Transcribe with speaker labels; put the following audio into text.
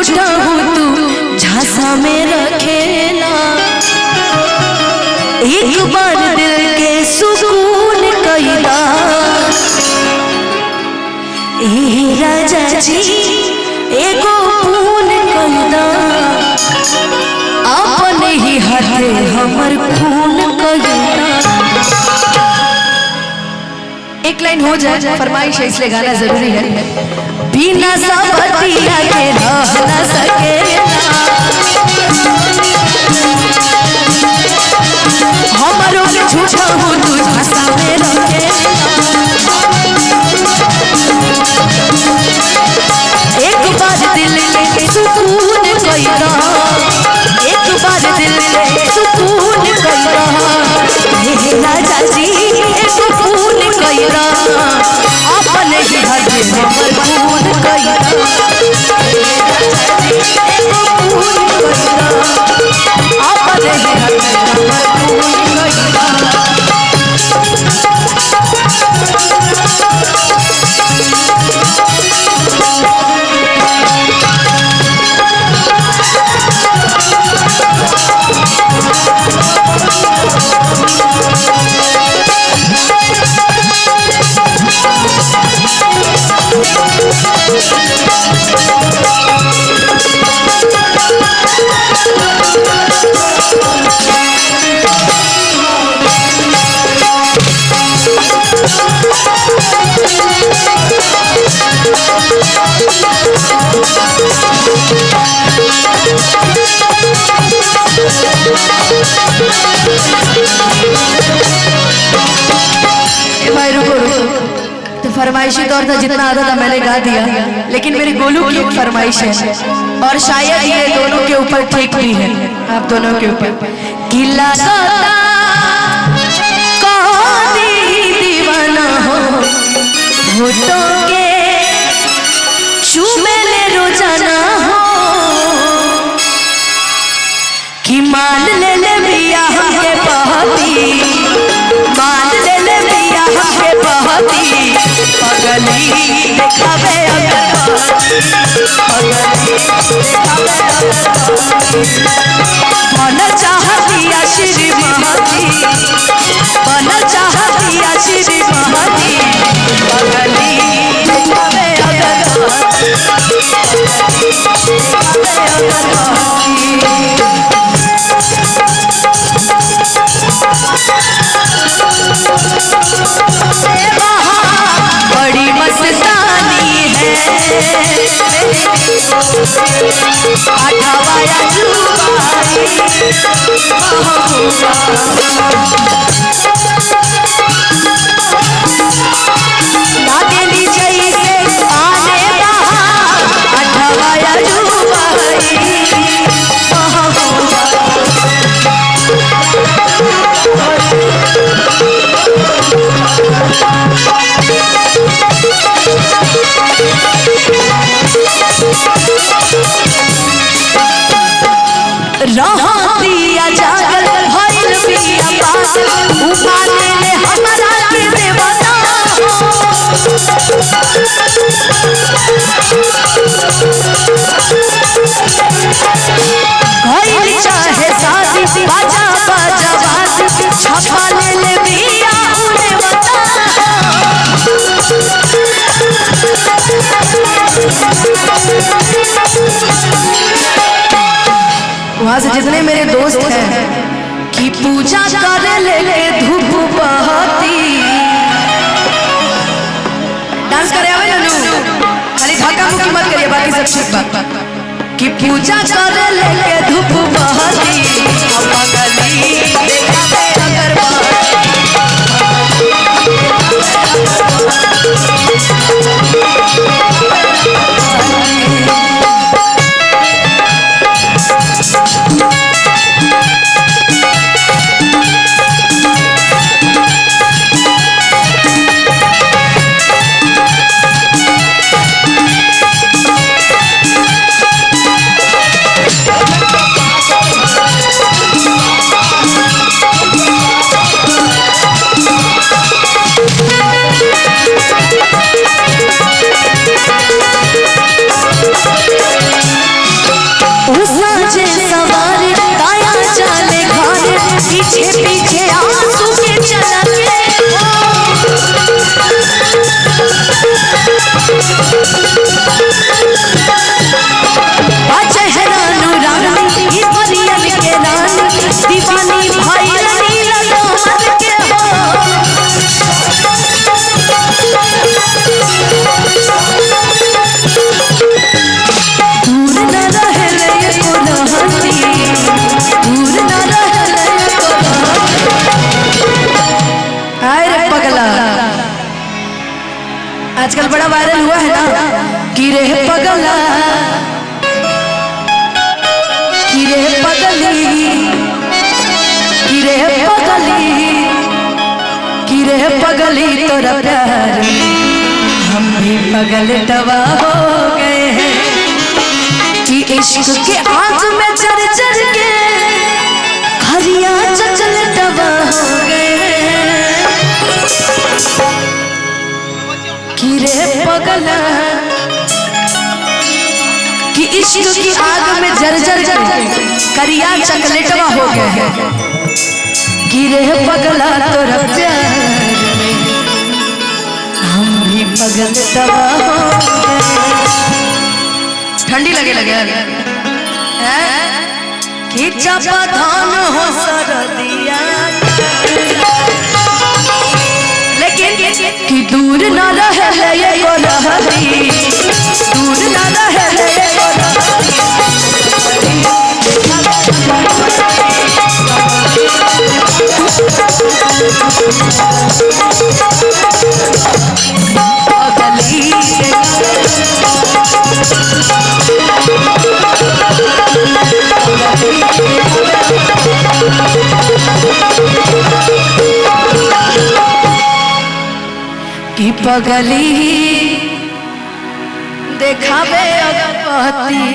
Speaker 1: झूठा हूँ तू झांसा में रखेला। एक बार दिल के सुकून कैला ए राजा जी एगो पून कैला। अपने ही हाथे हमर खून कैला। एक लाइन हो जाए फरमाइश है इसलिए गाना जरूरी है। बिना सबतिया के रह न सकेला। हमरो के झूठा हूँ तू झांसा में रखेला। एक बार दिल के सुकून कैला। एक बार दिल के सुकून कैला। हे राजा जी एक खून कैला। अपने ही हाथे हमर खून कैला। एक खून कैला। अपने ही हाथे हमर खून कैला। भाई रुको रुको, तो फरमाइशी तौर था जितना आता था मैंने गा दिया, लेकिन मेरे गोलू की एक फरमाइश है और शायद ये दोनों के ऊपर ठीक भी है, आप दोनों के ऊपर। किला दीवाना हो होठों के चूमे रोजाना हो कि मान ले बिया हमके बहती। मान ले बिया हमके बहती। पगली देखावे अगर पगली देखावे अगर बन चाहतिया श्री महती। बन चाहतिया श्री महती। पगली देखावे अगर बड़ी मस्तानी है आठावाया जुबाई नागेली जैसे आने आठावाया जुबाई दिया जागल भइल बिया पागल उठा ले हमरा के देवता। भइल चाहे शादी बाजा बाजा बाजी छपा ले बिया उड़े बता। वहां से जितने मेरे दोस्त हैं कि पूजा करे ले धूप बहती। डांस करे आवे ना खाली धक्का मुक्की मत करिए बाकी सब ठीक बात। कि पूजा करे ले धूप बहती। पगली देखावे अगर पगली तोरा प्यार हम भी पगल दवा हो गए हैं कि इश्क के आग में जर जर के हरिया चचल दवा हो गए कि रे पगला कि इश्क की आग में जर जर के करिया चकलेटवा हो गए हैं कि रे पगला तोरा प्यार हम भी पगल दवा हो गए। ठंडी लगे कि चापा धान हो सरदिया लेकिन कि दूर ना रहे ये गोरहरी दूर ना रहे ये कि पगली देखावे अगपति